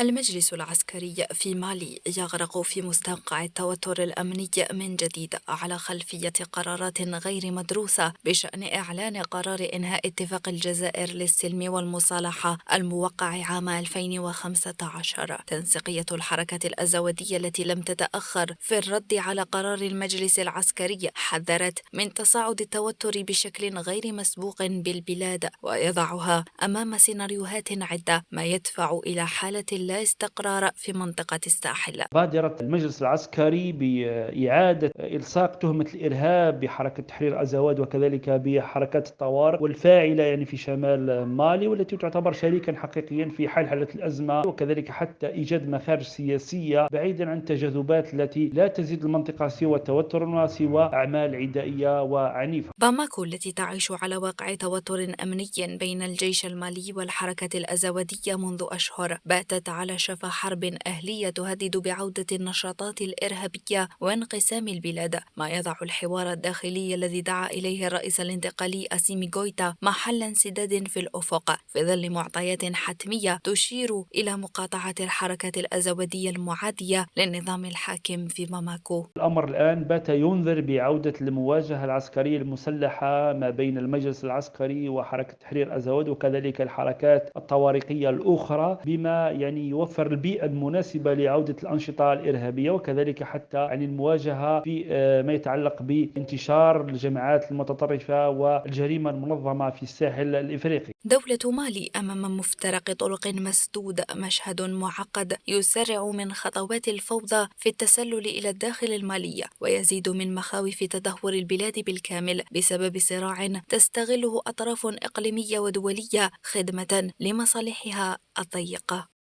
المجلس العسكري في مالي يغرق في مستنقع التوتر الأمني من جديد على خلفية قرارات غير مدروسة بشأن إعلان قرار إنهاء اتفاق الجزائر للسلم والمصالحة الموقع عام 2015. تنسيقية الحركة الأزودية التي لم تتأخر في الرد على قرار المجلس العسكري حذرت من تصاعد التوتر بشكل غير مسبوق بالبلاد، ويضعها أمام سيناريوهات عدة ما يدفع إلى حالة لا استقرار في منطقة الساحل. بادرة المجلس العسكري بإعادة إلصاق تهمة الإرهاب بحركة تحرير أزواد وكذلك بحركات الطوارئ والفاعلة في شمال مالي، والتي تعتبر شريكا حقيقيا في حل الأزمة وكذلك حتى إيجاد مخارج سياسية بعيدا عن التجاذبات التي لا تزيد المنطقة سوى توتر وسوى أعمال عدائية وعنيفة. باماكو التي تعيش على واقع توتر أمني بين الجيش المالي والحركة الأزودية منذ أشهر باتت على شفا حرب أهلية تهدد بعودة النشاطات الإرهابية وانقسام البلاد، ما يضع الحوار الداخلي الذي دعا إليه الرئيس الانتقالي أسيمي غويتا محل انسداد في الأفق في ظل معطيات حتمية تشير إلى مقاطعة الحركة الأزودية المعادية للنظام الحاكم في باماكو. الأمر الآن بات ينذر بعودة المواجهة العسكرية المسلحة ما بين المجلس العسكري وحركة تحرير أزود وكذلك الحركات الطوارئية الأخرى، بما يوفر البيئة المناسبة لعودة الأنشطة الإرهابية وكذلك حتى المواجهة في ما يتعلق بانتشار الجماعات المتطرفة والجريمة المنظمة في الساحل الإفريقي. دولة مالي أمام مفترق طرق مسدود، مشهد معقد يسرع من خطوات الفوضى في التسلل إلى الداخل المالي ويزيد من مخاوف تدهور البلاد بالكامل بسبب صراع تستغله أطراف إقليمية ودولية خدمة لمصالحها الضيقة.